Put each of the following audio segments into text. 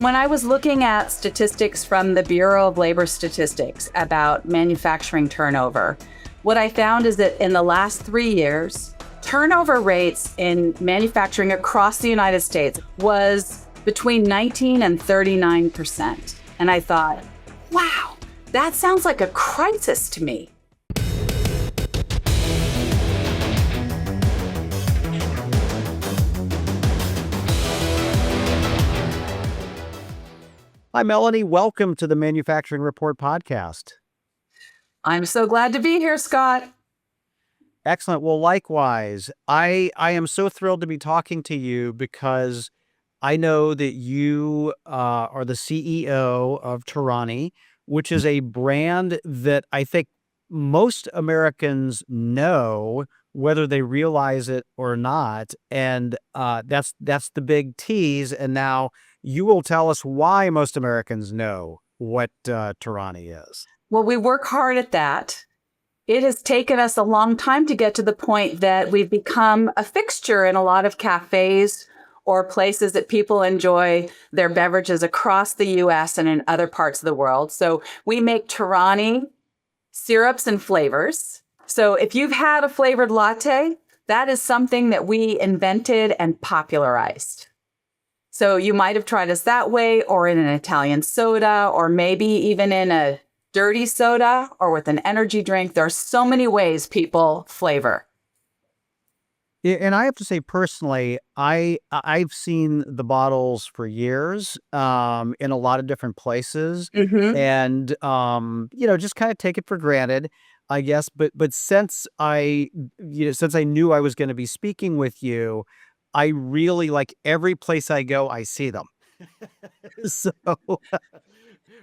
When I was looking at statistics from the Bureau of Labor Statistics about manufacturing turnover, what I found is that in the last 3 years, turnover rates in manufacturing across the United States was between 19 and 39%. And I thought, wow, that sounds like a crisis to me. Hi, Melanie. Welcome to the Manufacturing Report podcast. I'm so glad to be here, Scott. Excellent. Well, likewise, I am so thrilled to be talking to you because I know that you are the CEO of Torani, which is a brand that I think most Americans know, whether they realize it or not. And that's the big tease. And now you will tell us why most Americans know what Torani is. Well, we work hard at that. It has taken us a long time to get to the point that we've become a fixture in a lot of cafés or places that people enjoy their beverages across the US and in other parts of the world. So we make Torani syrups and flavors. So if you've had a flavored latte, that is something that we invented and popularized. So you might have tried us that way, or in an Italian soda, or maybe even in a dirty soda or with an energy drink. There are so many ways people flavor. Yeah, and I have to say personally, I've seen the bottles for years in a lot of different places, and just kind of take it for granted, I guess. But since I knew I was going to be speaking with you, I really, like, every place I go, I see them. So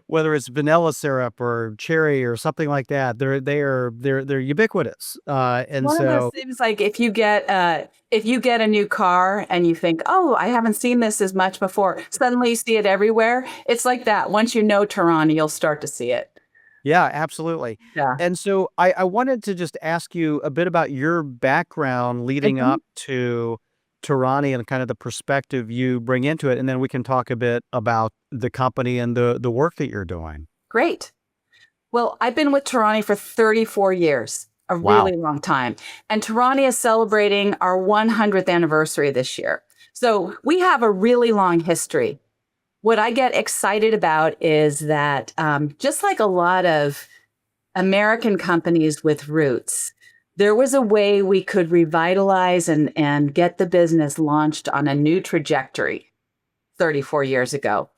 whether it's vanilla syrup or cherry or something like that, they're ubiquitous. And One of those things, like if you get a new car and you think, oh, I haven't seen this as much before, suddenly you see it everywhere. It's like that. Once you know Torani, you'll start to see it. Yeah, absolutely. Yeah. And so I wanted to just ask you a bit about your background leading up to Torani and kind of the perspective you bring into it, and then we can talk a bit about the company and the work that you're doing. Great. Well, I've been with Torani for 34 years, a really long time. And Torani is celebrating our 100th anniversary this year. So we have a really long history. What I get excited about is that just like a lot of American companies with roots, there was a way we could revitalize and get the business launched on a new trajectory 34 years ago.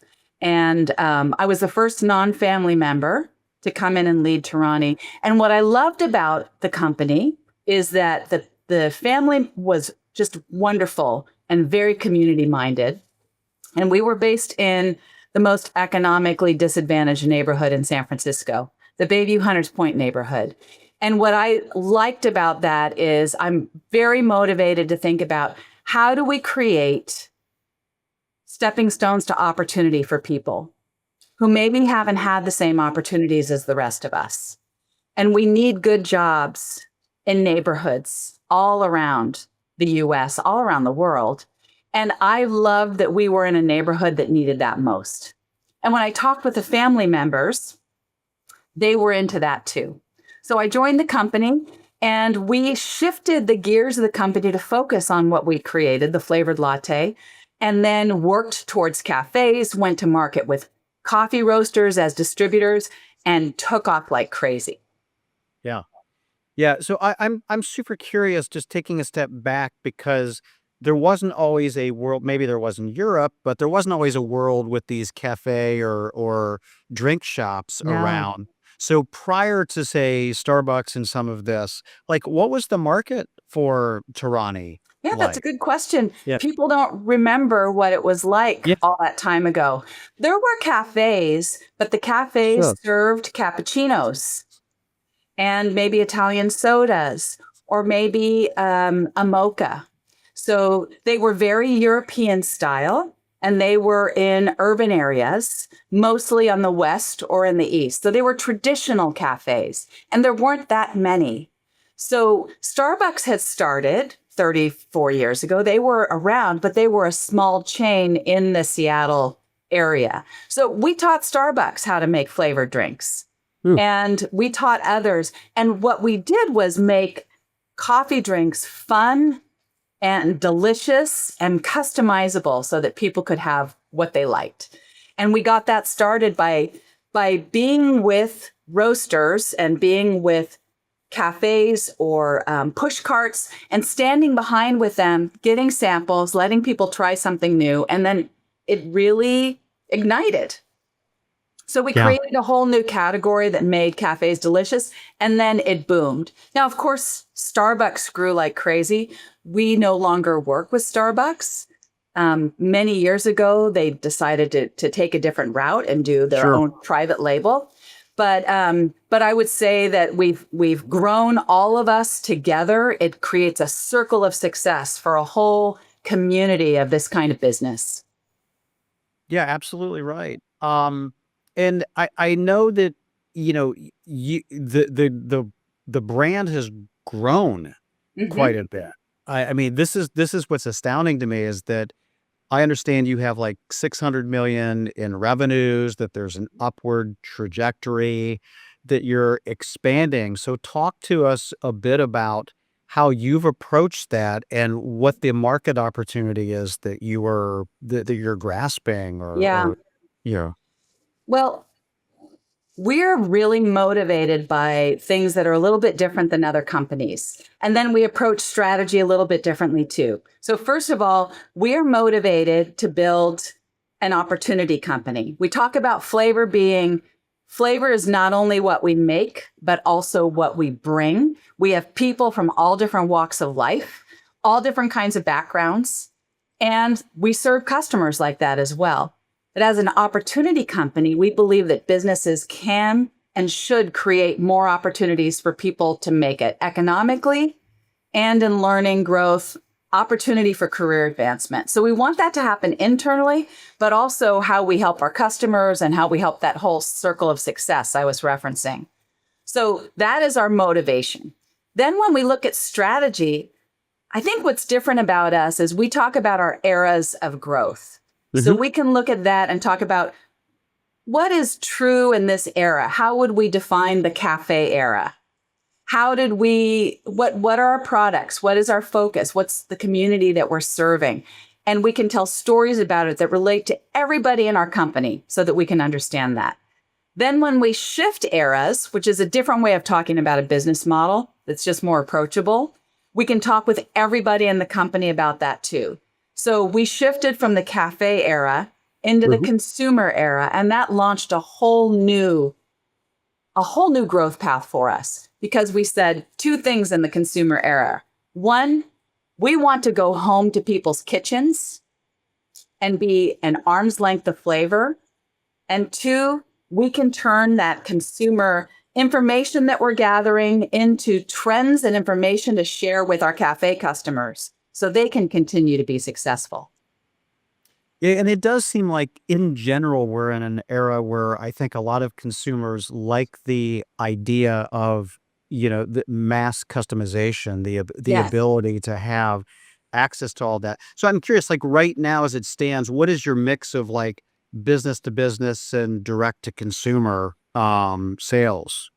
And I was the first non-family member to come in and lead Torani. And what I loved about the company is that the family was just wonderful and very community-minded. And we were based in the most economically disadvantaged neighborhood in San Francisco, the Bayview Hunters Point neighborhood. And what I liked about that is I'm very motivated to think about how do we create stepping stones to opportunity for people who maybe haven't had the same opportunities as the rest of us. And we need good jobs in neighborhoods all around the US, all around the world. And I loved that we were in a neighborhood that needed that most. And when I talked with the family members, they were into that too. So I joined the company and we shifted the gears of the company to focus on what we created, the flavored latte, and then worked towards cafes, went to market with coffee roasters as distributors, and took off like crazy. Yeah. Yeah. So I'm super curious, just taking a step back, because there wasn't always a world, maybe there was in Europe, but there wasn't always a world with these cafe or drink shops around. So prior to, say, Starbucks and some of this, like, what was the market for Torani? Yeah, that's a good question. Yeah. People don't remember what it was like all that time ago. There were cafes, but the cafes served cappuccinos and maybe Italian sodas or maybe a mocha. So they were very European style. And they were in urban areas, mostly on the west or in the east. So they were traditional cafes, and there weren't that many. So Starbucks had started 34 years ago. They were around, but they were a small chain in the Seattle area. So we taught Starbucks how to make flavored drinks. Ooh. And we taught others. And what we did was make coffee drinks fun and delicious and customizable so that people could have what they liked. And we got that started by being with roasters and being with cafés or push carts and standing behind with them, getting samples, letting people try something new. And then it really ignited. So we created a whole new category that made cafes delicious, and then it boomed. Now, of course, Starbucks grew like crazy. We no longer work with Starbucks. Many years ago, they decided to take a different route and do their own private label. But I would say that we've grown all of us together. It creates a circle of success for a whole community of this kind of business. Yeah, absolutely right. And I know that, the brand has grown quite a bit. I mean, this is what's astounding to me is that I understand you have like 600 million in revenues, that there's an upward trajectory, that you're expanding. So talk to us a bit about how you've approached that and what the market opportunity is that you're grasping Yeah. yeah. Well, we're really motivated by things that are a little bit different than other companies. And then we approach strategy a little bit differently too. So first of all, we're motivated to build an opportunity company. We talk about flavor is not only what we make, but also what we bring. We have people from all different walks of life, all different kinds of backgrounds, and we serve customers like that as well. But as an opportunity company, we believe that businesses can and should create more opportunities for people to make it economically and in learning, growth, opportunity for career advancement. So we want that to happen internally, but also how we help our customers and how we help that whole circle of success I was referencing. So that is our motivation. Then when we look at strategy, I think what's different about us is we talk about our eras of growth. So we can look at that and talk about what is true in this era. How would we define the cafe era? What are our products? What is our focus? What's the community that we're serving? And we can tell stories about it that relate to everybody in our company so that we can understand that. Then when we shift eras, which is a different way of talking about a business model that's just more approachable, we can talk with everybody in the company about that too. So we shifted from the cafe era into the consumer era, and that launched a whole new growth path for us because we said two things in the consumer era. One, we want to go home to people's kitchens and be an arm's length of flavor. And two, we can turn that consumer information that we're gathering into trends and information to share with our cafe customers so they can continue to be successful. Yeah, and it does seem like in general, we're in an era where I think a lot of consumers like the idea of, the mass customization, the Yes. ability to have access to all that. So I'm curious, like right now as it stands, what is your mix of like business to business and direct to consumer sales?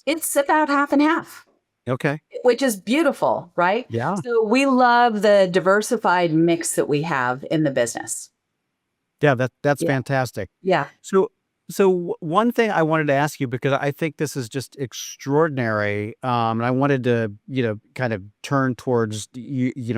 It's about half and half. Okay. Which is beautiful, right? Yeah. So we love the diversified mix that we have in the business. Yeah, that's Yeah. fantastic. Yeah. So one thing I wanted to ask you, because I think this is just extraordinary, and I wanted to, kind of turn towards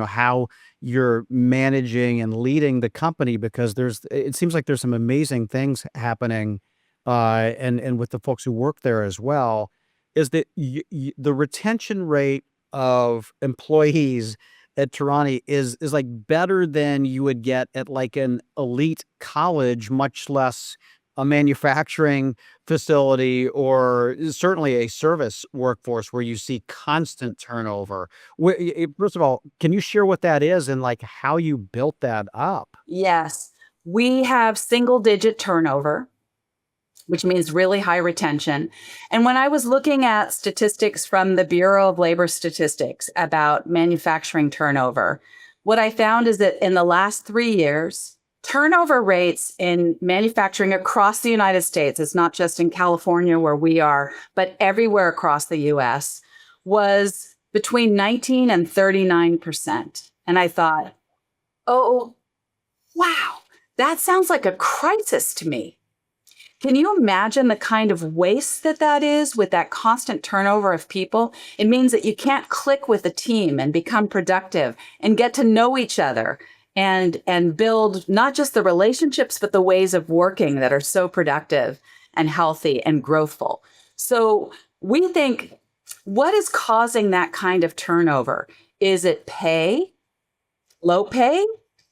how you're managing and leading the company, because it seems like there's some amazing things happening, and with the folks who work there as well, is that the retention rate of employees at Torani is like better than you would get at like an elite college, much less a manufacturing facility or certainly a service workforce where you see constant turnover. First of all, can you share what that is and like how you built that up? Yes. We have single digit turnover, which means really high retention. And when I was looking at statistics from the Bureau of Labor Statistics about manufacturing turnover, what I found is that in the last 3 years, turnover rates in manufacturing across the United States, it's not just in California where we are, but everywhere across the US, was between 19 and 39%. And I thought, oh, wow, that sounds like a crisis to me. Can you imagine the kind of waste that is with that constant turnover of people? It means that you can't click with a team and become productive and get to know each other and build not just the relationships, but the ways of working that are so productive and healthy and growthful. So we think, what is causing that kind of turnover? Is it pay? Low pay?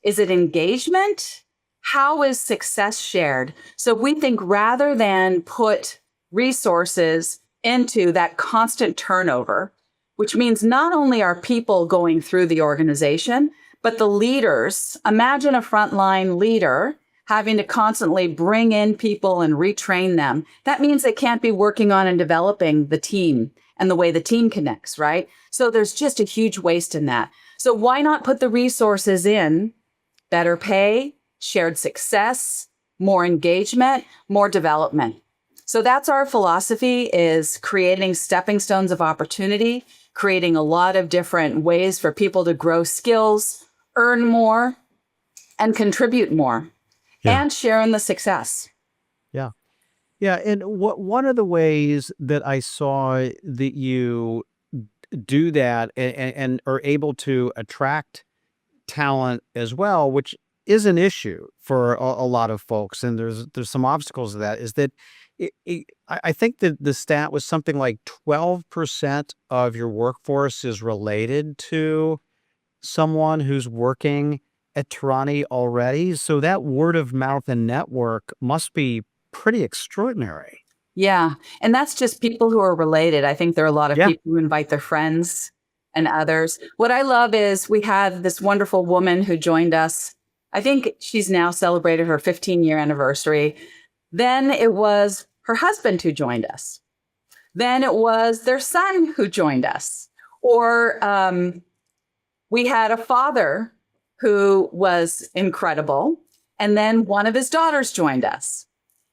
Is it engagement? How is success shared? So we think rather than put resources into that constant turnover, which means not only are people going through the organization, but the leaders. Imagine a frontline leader having to constantly bring in people and retrain them. That means they can't be working on and developing the team and the way the team connects, right? So there's just a huge waste in that. So why not put the resources in better pay, shared success, more engagement, more development? So that's our philosophy, is creating stepping stones of opportunity, creating a lot of different ways for people to grow skills, earn more, and contribute more, and share in the success. Yeah. Yeah. And one of the ways that I saw that you do that and are able to attract talent as well, which is an issue for a lot of folks, and there's some obstacles to that, is that I think that the stat was something like 12% of your workforce is related to someone who's working at Torani already. So that word of mouth and network must be pretty extraordinary. Yeah. And that's just people who are related. I think there are a lot of Yeah. people who invite their friends and others. What I love is we had this wonderful woman who joined us. I think she's now celebrated her 15-year anniversary. Then it was her husband who joined us. Then it was their son who joined us. Or we had a father who was incredible. And then one of his daughters joined us.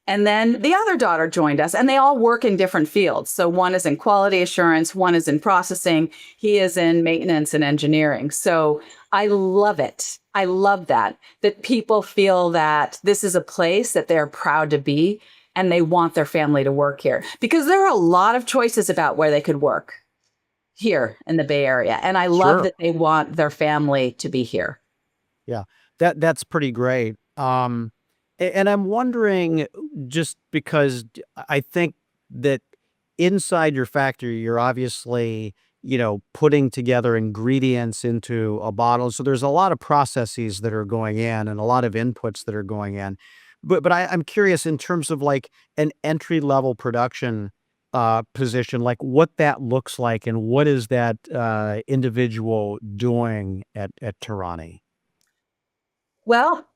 And then the other daughter joined us, and they all work in different fields. So one is in quality assurance, one is in processing, he is in maintenance and engineering. So I love it. I love that people feel that this is a place that they're proud to be, and they want their family to work here. Because there are a lot of choices about where they could work here in the Bay Area. And I love that they want their family to be here. Yeah, that's pretty great. And I'm wondering, just because I think that inside your factory, you're obviously, putting together ingredients into a bottle. So there's a lot of processes that are going in and a lot of inputs that are going in. But I'm curious in terms of like an entry level production position, like what that looks like, and what is that individual doing at Torani? Well,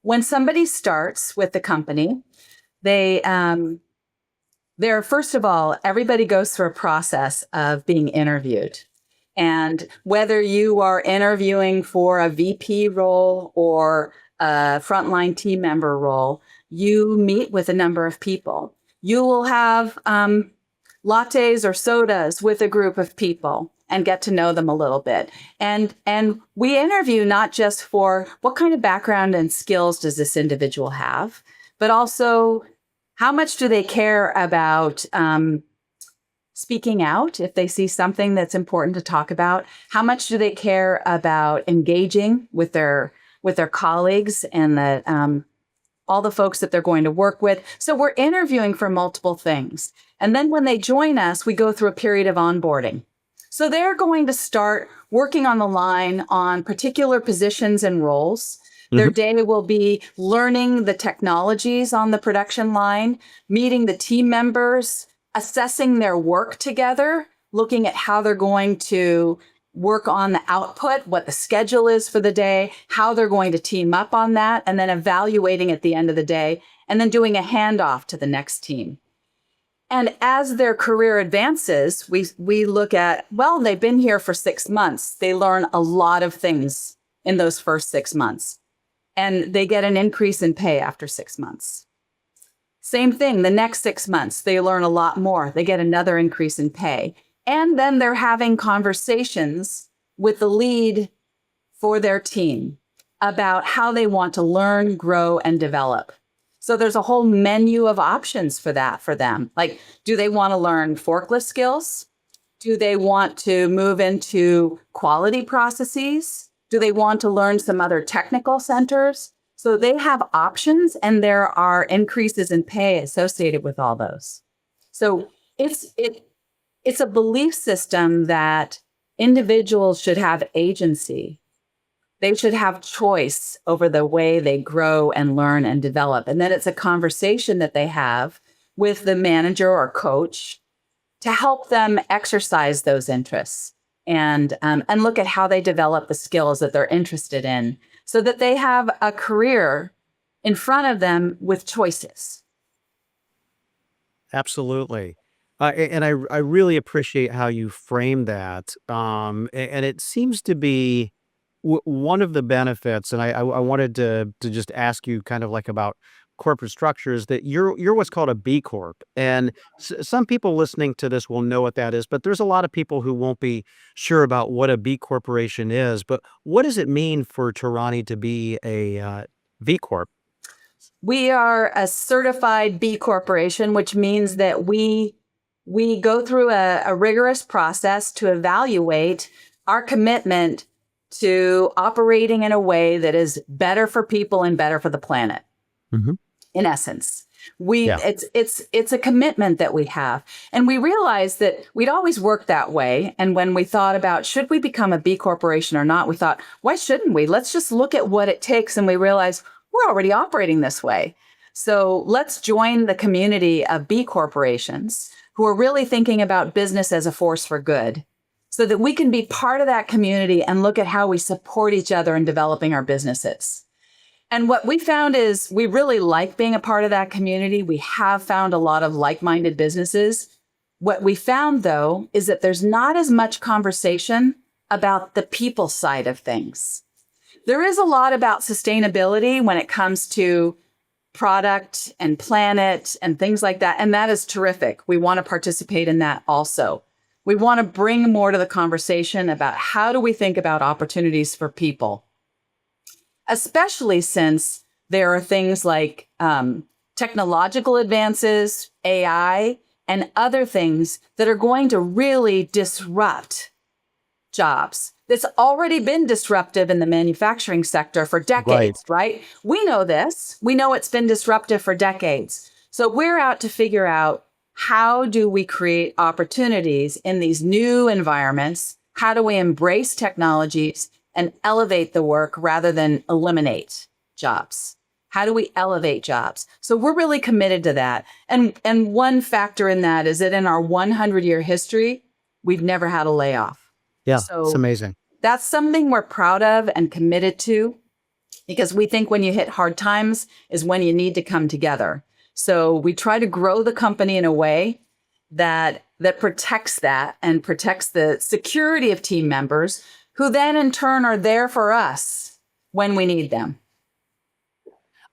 when somebody starts with the company, they're first of all, everybody goes through a process of being interviewed. And whether you are interviewing for a VP role or a frontline team member role, you meet with a number of people. You will have lattes or sodas with a group of people and get to know them a little bit. And we interview not just for what kind of background and skills does this individual have, but also how much do they care about speaking out if they see something that's important to talk about? How much do they care about engaging with their colleagues and all the folks that they're going to work with? So we're interviewing for multiple things. And then when they join us, we go through a period of onboarding. So they're going to start working on the line on particular positions and roles. Their day will be learning the technologies on the production line, meeting the team members, assessing their work together, looking at how they're going to work on the output, what the schedule is for the day, how they're going to team up on that, and then evaluating at the end of the day, and then doing a handoff to the next team. And as their career advances, we look at, well, they've been here for 6 months. They learn a lot of things in those first 6 months. and they get an increase in pay after 6 months. Same thing, the next 6 months, they learn a lot more. They get another increase in pay. And then they're having conversations with the lead for their team about how they want to learn, grow, and develop. So there's a whole menu of options for that for them. Like, do they want to learn forklift skills? Do they want to move into quality processes? Do they want to learn some other technical centers? So they have options, and there are increases in pay associated with all those. So it's a belief system that individuals should have agency. They should have choice over the way they grow and learn and develop. And then it's a conversation that they have with the manager or coach to help them exercise those interests and look at how they develop the skills that they're interested in so that they have a career in front of them with choices. Absolutely. And I really appreciate how you frame that. And it seems to be one of the benefits, and I wanted to just ask you kind of like about corporate structures, that you're what's called a B Corp. And some people listening to this will know what that is, but there's a lot of people who won't be sure about what a B Corporation is. But what does it mean for Torani to be a V Corp? We are a certified B Corporation, which means that we go through a rigorous process to evaluate our commitment to operating in a way that is better for people and better for the planet. Mm-hmm. In essence, it's a commitment that we have. And we realized that we'd always worked that way. And when we thought about, should we become a B Corporation or not, we thought, why shouldn't we? Let's just look at what it takes. And we realized we're already operating this way. So let's join the community of B Corporations who are really thinking about business as a force for good, so that we can be part of that community and look at how we support each other in developing our businesses. And what we found is we really like being a part of that community. We have found a lot of like-minded businesses. What we found, though, is that there's not as much conversation about the people side of things. There is a lot about sustainability when it comes to product and planet and things like that. And that is terrific. We want to participate in that also. We want to bring more to the conversation about how do we think about opportunities for people, especially since there are things like technological advances, AI, and other things that are going to really disrupt jobs. That's already been disruptive in the manufacturing sector for decades, right? We know this. We know it's been disruptive for decades. So we're out to figure out, how do we create opportunities in these new environments? How do we embrace technologies and elevate the work rather than eliminate jobs? How do we elevate jobs? So we're really committed to that. And one factor in that is that in our 100-year history, we've never had a layoff. Yeah, so it's amazing. That's something we're proud of and committed to, because we think when you hit hard times is when you need to come together. So we try to grow the company in a way that protects that and protects the security of team members, who then in turn are there for us when we need them.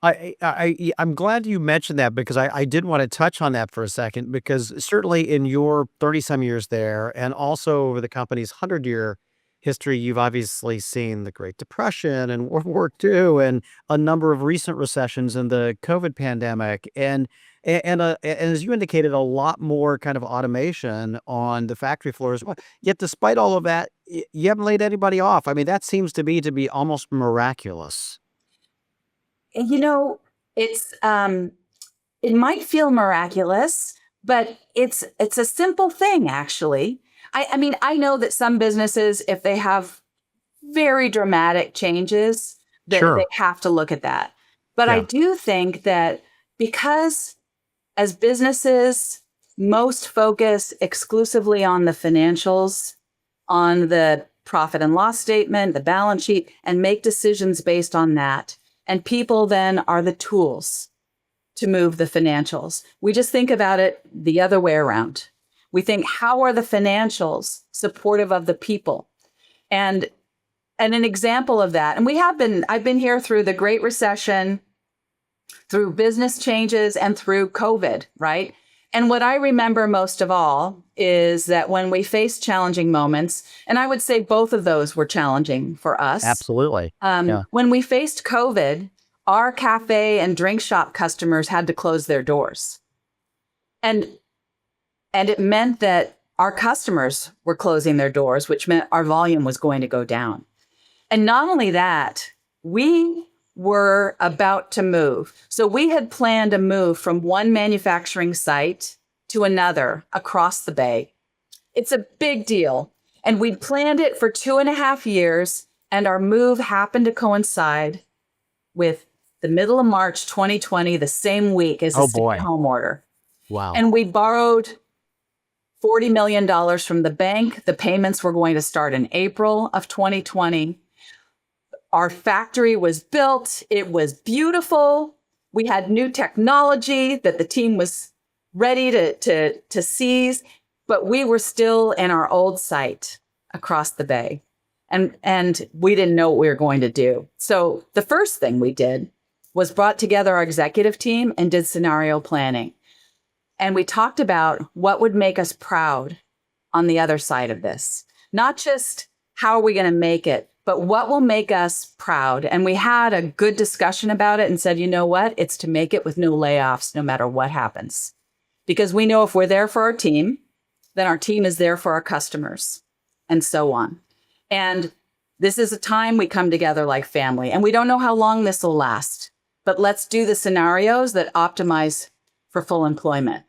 I'm glad you mentioned that, because I did want to touch on that for a second, because certainly in your 30-some years there, and also over the company's 100-year history, you've obviously seen the Great Depression and World War II and a number of recent recessions and the COVID pandemic. And as you indicated, a lot more kind of automation on the factory floors. Yet despite all of that, you haven't laid anybody off. I mean, that seems to be almost miraculous. You know, it might feel miraculous, but it's a simple thing, actually. I mean, I know that some businesses, if they have very dramatic changes, that Sure. they have to look at that. But I Yeah. do think that because as businesses, most focus exclusively on the financials, on the profit and loss statement, the balance sheet, and make decisions based on that. And people then are the tools to move the financials. We just think about it the other way around. We think, how are the financials supportive of the people? And And an example of that, and I've been here through the Great Recession, through business changes, and through COVID, right? And what I remember most of all is that when we faced challenging moments, and I would say both of those were challenging for us. Absolutely. When we faced COVID, our cafe and drink shop customers had to close their doors. And it meant that our customers were closing their doors, which meant our volume was going to go down. And not only that, we were about to move. So we had planned a move from one manufacturing site to another across the bay. It's a big deal. And we'd planned it for 2.5 years, and our move happened to coincide with the middle of March 2020, the same week as the stay-at-home order. Wow. And we borrowed $40 million from the bank. The payments were going to start in April of 2020. Our factory was built. It was beautiful. We had new technology that the team was ready to seize, but we were still in our old site across the bay. And we didn't know what we were going to do. So the first thing we did was brought together our executive team and did scenario planning. And we talked about what would make us proud on the other side of this. Not just how are we going to make it, but what will make us proud. And we had a good discussion about it and said, you know what? It's to make it with no layoffs, no matter what happens. Because we know if we're there for our team, then our team is there for our customers, and so on. And this is a time we come together like family. And we don't know how long this will last, but let's do the scenarios that optimize for full employment.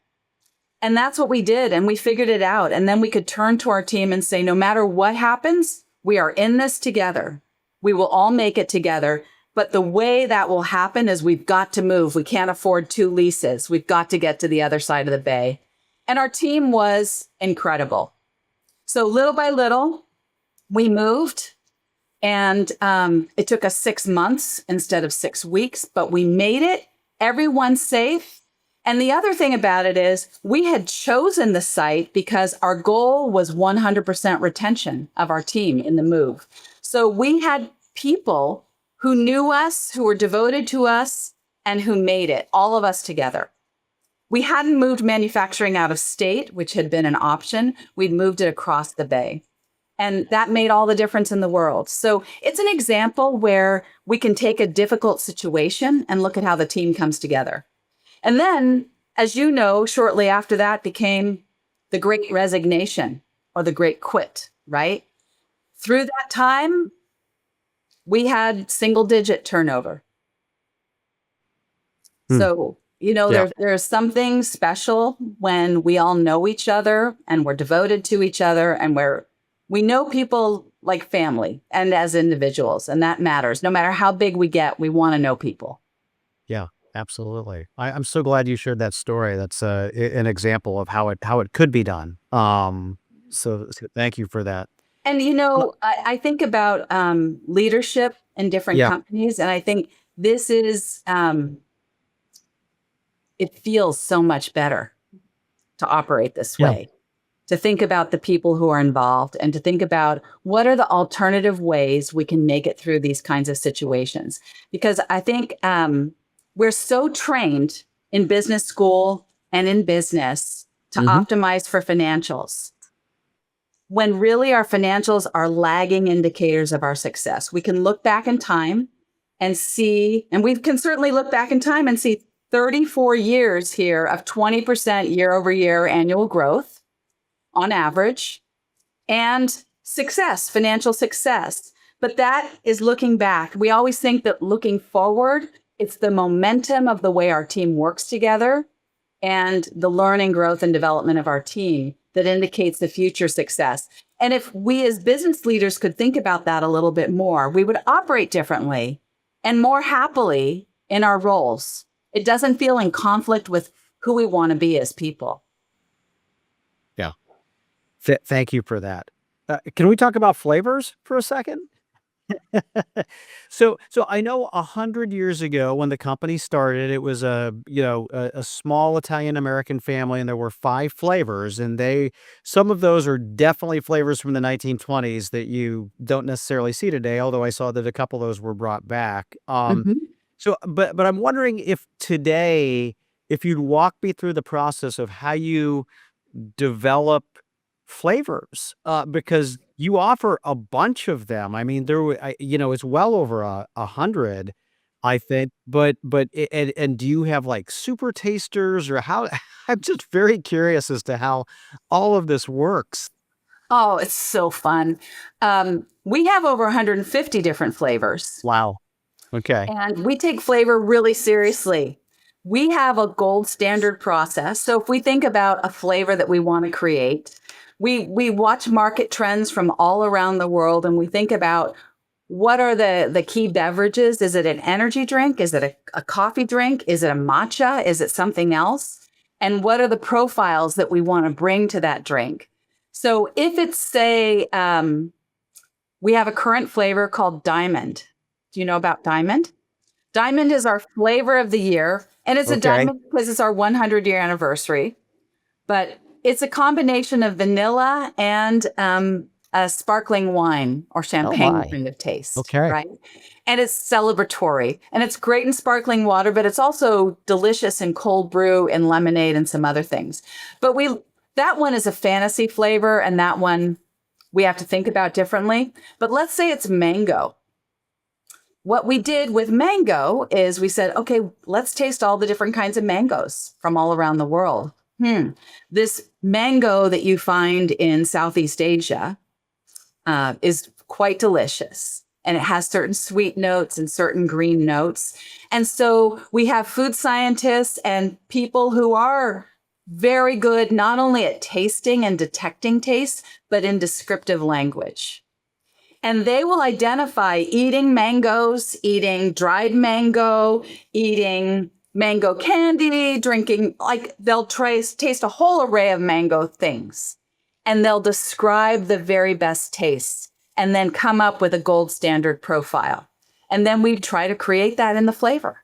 And that's what we did. And we figured it out. And then we could turn to our team and say, no matter what happens, we are in this together. We will all make it together. But the way that will happen is we've got to move. We can't afford 2 leases. We've got to get to the other side of the bay. And our team was incredible. So little by little, we moved. And it took us 6 months instead of 6 weeks, but we made it. Everyone's safe. And the other thing about it is we had chosen the site because our goal was 100% retention of our team in the move. So we had people who knew us, who were devoted to us, and who made it, all of us together. We hadn't moved manufacturing out of state, which had been an option. We'd moved it across the bay. And that made all the difference in the world. So it's an example where we can take a difficult situation and look at how the team comes together. And then, as you know, shortly after that became the Great Resignation or the Great Quit, right? Through that time, we had single-digit turnover. So, you know, there's something special when we all know each other and we're devoted to each other and we know people like family and as individuals, and that matters. No matter how big we get, we want to know people. Yeah. Absolutely. I'm so glad you shared that story. That's an example of how it could be done. So thank you for that. And, you know, I think about leadership in different companies, and I think this is, it feels so much better to operate this way, to think about the people who are involved and to think about what are the alternative ways we can make it through these kinds of situations. Because I think we're so trained in business school and in business to optimize for financials, when really our financials are lagging indicators of our success. We can look back in time and see, and we can certainly look back in time and see 34 years here of 20% year over year annual growth on average and success, financial success. But that is looking back. We always think that looking forward, it's the momentum of the way our team works together and the learning, growth, and development of our team that indicates the future success. And if we as business leaders could think about that a little bit more, we would operate differently and more happily in our roles. It doesn't feel in conflict with who we want to be as people. Yeah. Thank you for that. Can we talk about flavors for a second? So I know 100 years ago when the company started, it was a small Italian American family, and there were 5 flavors, and some of those are definitely flavors from the 1920s that you don't necessarily see today. Although I saw that a couple of those were brought back. Mhm. But I'm wondering if today, if you'd walk me through the process of how you develop flavors, because you offer a bunch of them. I mean, it's well over 100, I think. And do you have like super tasters or how? I'm just very curious as to how all of this works. Oh, it's so fun. We have over 150 different flavors, Wow. Okay. and we take flavor really seriously. We have a gold standard process. So if we think about a flavor that we want to create, we watch market trends from all around the world, and we think about what are the key beverages? Is it an energy drink? Is it a coffee drink? Is it a matcha? Is it something else? And what are the profiles that we want to bring to that drink? So if it's, say, we have a current flavor called Diamond. Do you know about Diamond? Diamond is our flavor of the year, and it's a Okay. diamond because it's our 100-year anniversary. But it's a combination of vanilla and a sparkling wine or Oh champagne my. kind of taste, Okay. right? And it's celebratory, and it's great in sparkling water, but it's also delicious in cold brew and lemonade and some other things. But that one is a fantasy flavor, and that one we have to think about differently. But let's say it's mango. What we did with mango is we said, okay, let's taste all the different kinds of mangoes from all around the world. This mango that you find in Southeast Asia is quite delicious. And it has certain sweet notes and certain green notes. And so we have food scientists and people who are very good, not only at tasting and detecting taste, but in descriptive language. And they will identify eating mangoes, eating dried mango, eating mango candy, drinking, like they'll taste a whole array of mango things. And they'll describe the very best tastes and then come up with a gold standard profile. And then we try to create that in the flavor.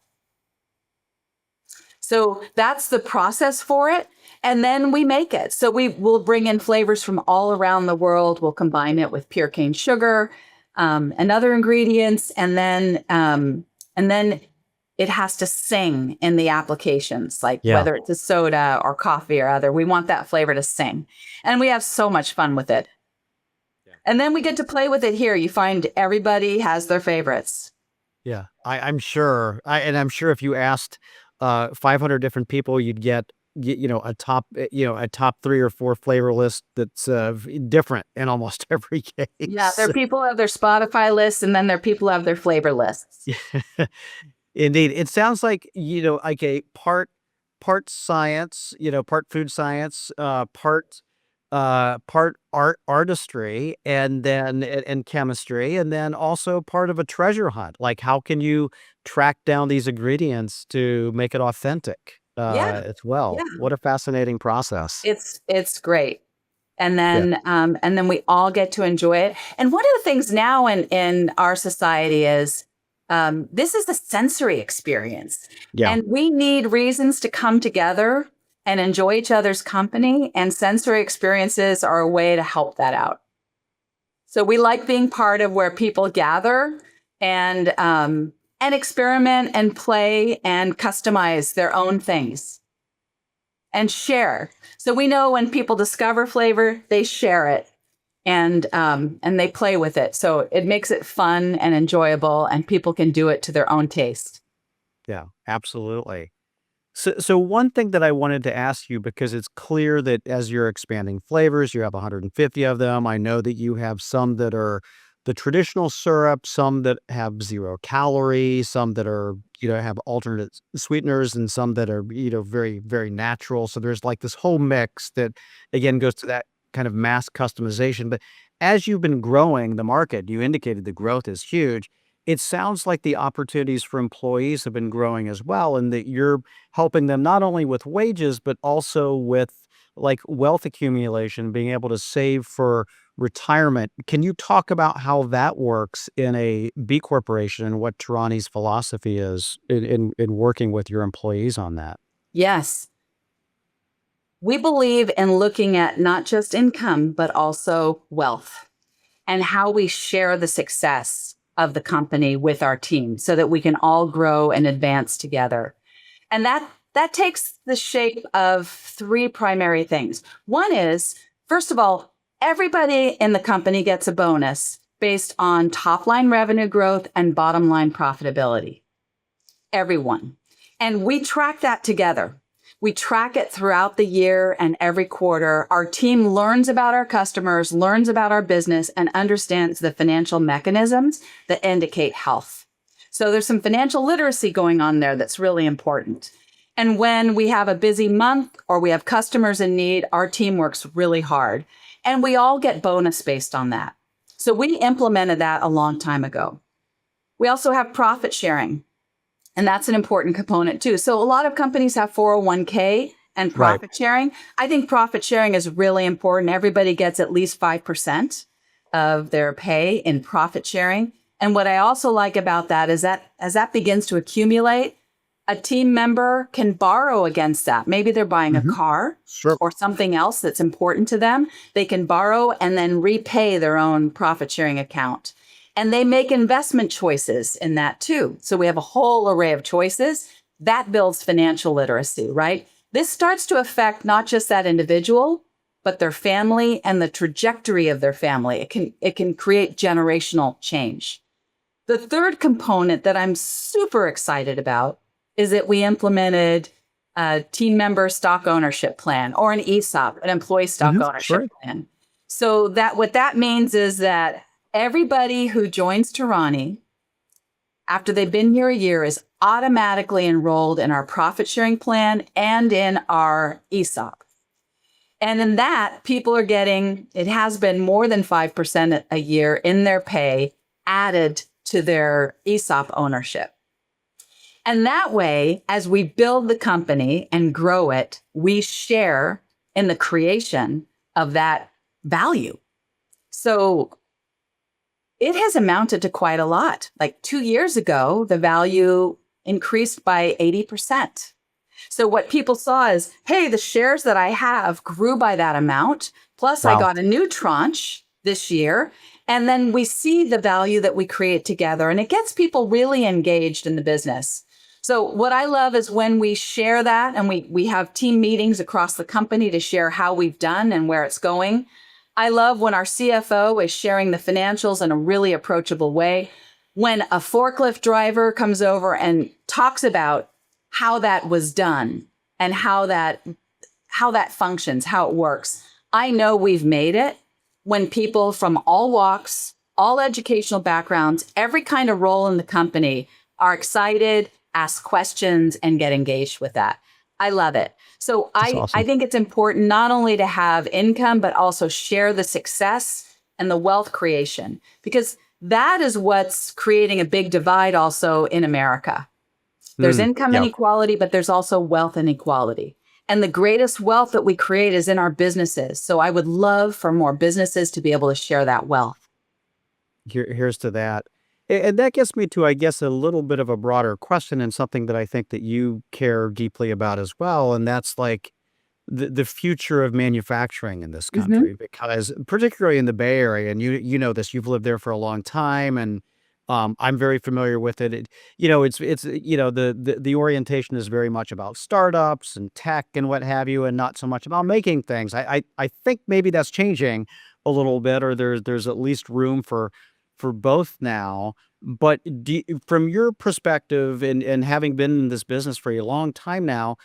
So that's the process for it. And then we make it. So we will bring in flavors from all around the world. We'll combine it with pure cane sugar and other ingredients. And then it has to sing in the applications, like Yeah. whether it's a soda or coffee or other. We want that flavor to sing. And we have so much fun with it. And then we get to play with it here. You find everybody has their favorites. Yeah, I'm sure. I'm sure if you asked 500 different people, you'd get a top 3 or 4 flavor list that's different in almost every Yeah, there case. are people who have their Spotify lists, and then there are people who have their flavor lists. Indeed, it sounds like like a part science, part food science, part artistry, and chemistry, and then also part of a treasure hunt. Like, how can you track down these ingredients to make it authentic, Yeah, as well? yeah. What a fascinating process. It's great. And Yeah, then we all get to enjoy it. And one of the things now in our society is this is a sensory experience. yeah, And we need reasons to come together and enjoy each other's company. And sensory experiences are a way to help that out. So we like being part of where people gather and experiment and play and customize their own things and share. So we know when people discover flavor, they share it and they play with it. So it makes it fun and enjoyable, and people can do it to their own taste. yeah, absolutely. So one thing that I wanted to ask you, because it's clear that as you're expanding flavors, you have 150 of them. I know that you have some that are the traditional syrup, some that have 0 calories, some that are, have alternate sweeteners, and some that are, very, very natural. So there's like this whole mix that again goes to that kind of mass customization. But as you've been growing the market, you indicated the growth is huge. It sounds like the opportunities for employees have been growing as well, and that you're helping them not only with wages, but also with like wealth accumulation, being able to save for retirement. Can you talk about how that works in a B corporation and what Torani's philosophy is in working with your employees on that? Yes. We believe in looking at not just income, but also wealth and how we share the success of the company with our team so that we can all grow and advance together. And that takes the shape of three primary things. One is, first of all, everybody in the company gets a bonus based on top line revenue growth and bottom line profitability. Everyone. And we track that together. We track it throughout the year and every quarter. Our team learns about our customers, learns about our business, and understands the financial mechanisms that indicate health. So there's some financial literacy going on there that's really important. And when we have a busy month or we have customers in need, our team works really hard. And we all get bonus based on that. So we implemented that a long time ago. We also have profit sharing. And that's an important component too. So a lot of companies have 401k and profit sharing. I think profit sharing is really important. Everybody gets at least 5% of their pay in profit sharing. And what I also like about that is that as that begins to accumulate, a team member can borrow against that. Maybe they're buying a car or something else that's important to them. They can borrow and then repay their own profit sharing account. And they make investment choices in that too. So we have a whole array of choices that builds financial literacy, right? This starts to affect not just that individual, but their family and the trajectory of their family. It can create generational change. The third component that I'm super excited about is that we implemented a team member stock ownership plan or an ESOP, an employee stock ownership plan. So that what that means is that everybody who joins Torani after they've been here a year is automatically enrolled in our profit sharing plan and in our ESOP. And in that, people are getting, it has been more than 5% a year in their pay added to their ESOP ownership. And that way, as we build the company and grow it, we share in the creation of that value. So it has amounted to quite a lot. Like 2 years ago, the value increased by 80%. So what people saw is, hey, the shares that I have grew by that amount. Plus, I got a new tranche this year. And then we see the value that we create together, and it gets people really engaged in the business. So what I love is when we share that and we have team meetings across the company to share how we've done and where it's going. I love when our CFO is sharing the financials in a really approachable way. When a forklift driver comes over and talks about how that was done and how that functions, how it works. I know we've made it when people from all walks, all educational backgrounds, every kind of role in the company are excited, ask questions, and get engaged with that. I love it. So I think it's important not only to have income, but also share the success and the wealth creation, because that is what's creating a big divide also in America. There's income inequality, but there's also wealth inequality. And the greatest wealth that we create is in our businesses. So I would love for more businesses to be able to share that wealth. Here's to that. And that gets me to, I guess, a little bit of a broader question and something that I think that you care deeply about as well. And that's like the future of manufacturing in this country, because particularly in the Bay Area, and you know this, you've lived there for a long time, and I'm very familiar with it. The orientation is very much about startups and tech and what have you, and not so much about making things. I think maybe that's changing a little bit, or there's at least room for both now. But from your perspective and having been in this business for a long time now,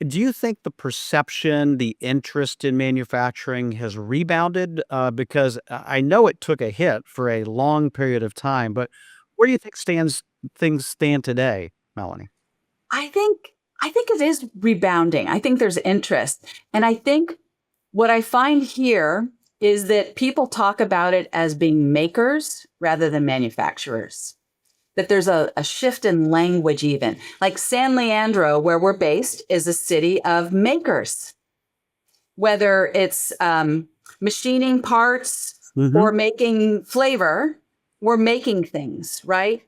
do you think the perception, the interest in manufacturing has rebounded? Because I know it took a hit for a long period of time, but where do you think things stand today, Melanie? I think it is rebounding. I think there's interest. And I think what I find here is that people talk about it as being makers rather than manufacturers. That there's a shift in language even. Like San Leandro, where we're based, is a city of makers. Whether it's machining parts or making flavor. We're making things, right?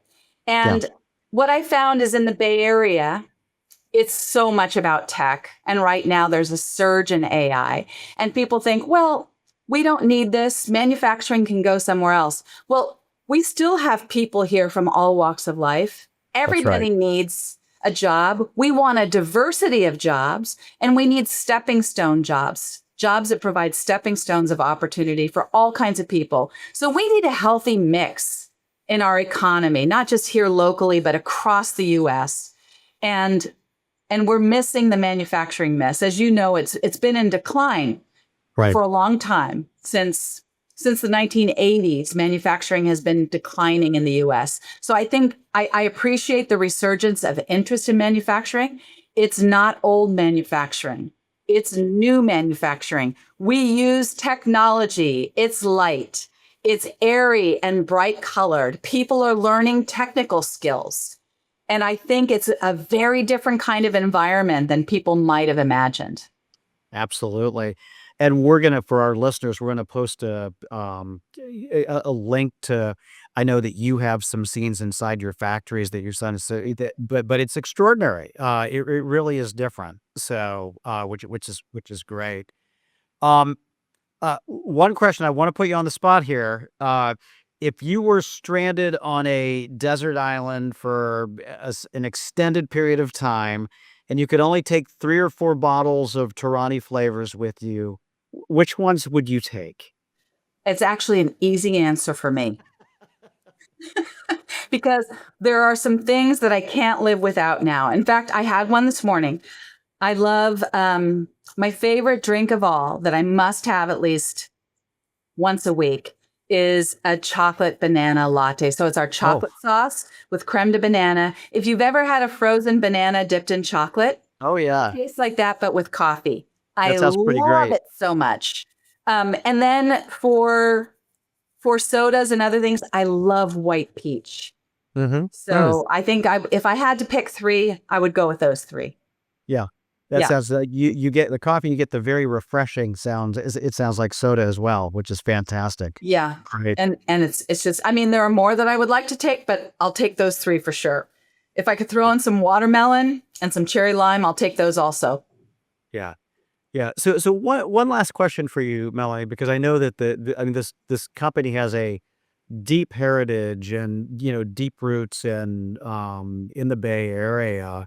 And what I found is in the Bay Area, it's so much about tech. And right now there's a surge in AI. And people think, well, we don't need this. Manufacturing can go somewhere else. Well, we still have people here from all walks of life. Everybody needs a job. We want a diversity of jobs, and we need stepping stone jobs, jobs that provide stepping stones of opportunity for all kinds of people. So we need a healthy mix in our economy, not just here locally, but across the US. And we're missing the manufacturing mess. As you know, it's been in decline for a long time. Since the 1980s, manufacturing has been declining in the US. So I think I appreciate the resurgence of interest in manufacturing. It's not old manufacturing. It's new manufacturing. We use technology. It's light. It's airy and bright colored. People are learning technical skills. And I think it's a very different kind of environment than people might have imagined. Absolutely. And for our listeners, we're gonna post a link to. I know that you have some scenes inside your factories that your son is, but it's extraordinary. It really is different. So, which is great. Um, One question, I want to put you on the spot here. If you were stranded on a desert island for an extended period of time, and you could only take 3 or 4 bottles of Torani flavors with you, which ones would you take? It's actually an easy answer for me because there are some things that I can't live without now. In fact, I had one this morning. I love my favorite drink of all that I must have at least once a week is a chocolate banana latte. So it's our chocolate sauce with creme de banana. If you've ever had a frozen banana dipped in chocolate, it tastes like that, but with coffee. I That sounds pretty love great. it so much. And then for sodas and other things, I love white peach. So I think if I had to pick 3, I would go with those 3. Yeah. That sounds like you get the coffee, you get the very refreshing sounds. It sounds like soda as well, which is fantastic. Yeah. Right. And it's just, I mean, there are more that I would like to take, but I'll take those 3 for sure. If I could throw in some watermelon and some cherry lime, I'll take those also. Yeah. Yeah. So one last question for you, Melanie, because I know that I mean, this company has a deep heritage and, deep roots in the Bay Area.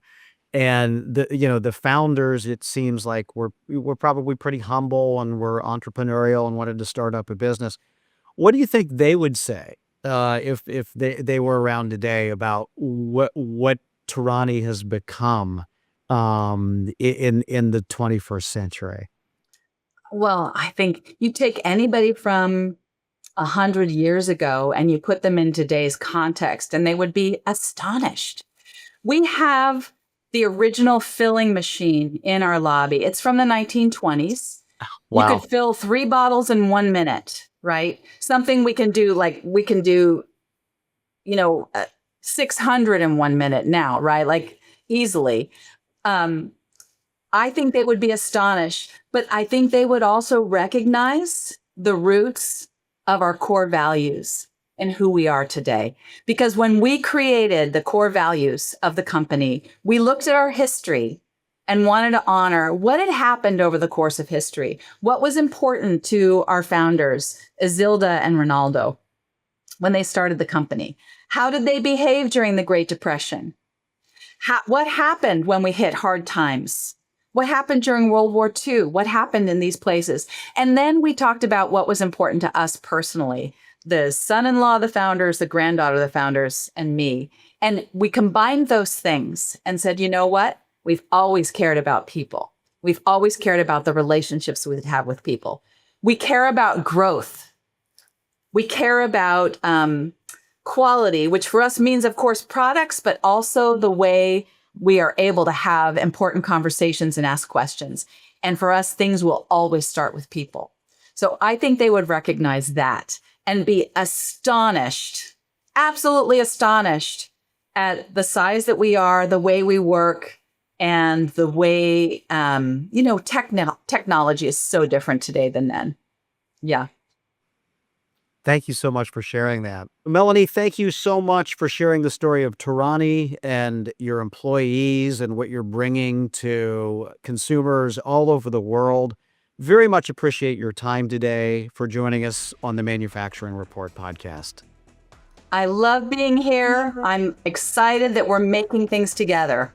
And the founders, it seems like we're probably pretty humble and we're entrepreneurial and wanted to start up a business. What do you think they would say if they were around today about what Torani has become in the 21st century? Well, I think you take anybody from 100 years ago and you put them in today's context, and they would be astonished. We have the original filling machine in our lobby. It's from the 1920s. You Wow. could fill 3 bottles in 1 minute, right? Something we can do, 600 in 1 minute now, right? Like easily. I think they would be astonished, but I think they would also recognize the roots of our core values and who we are today. Because when we created the core values of the company, we looked at our history and wanted to honor what had happened over the course of history. What was important to our founders, Isilda and Ronaldo, when they started the company? How did they behave during the Great Depression? What happened when we hit hard times? What happened during World War II? What happened in these places? And then we talked about what was important to us personally, the son-in-law of the founders, the granddaughter of the founders, and me. And we combined those things and said, you know what? We've always cared about people. We've always cared about the relationships we have with people. We care about growth. We care about quality, which for us means, of course, products, but also the way we are able to have important conversations and ask questions. And for us, things will always start with people. So I think they would recognize that and be astonished, absolutely astonished at the size that we are, the way we work, and the way, technology is so different today than then. Yeah. Thank you so much for sharing that. Melanie, thank you so much for sharing the story of Torani and your employees and what you're bringing to consumers all over the world. Very much appreciate your time today for joining us on the Manufacturing Report podcast. I love being here. I'm excited that we're making things together.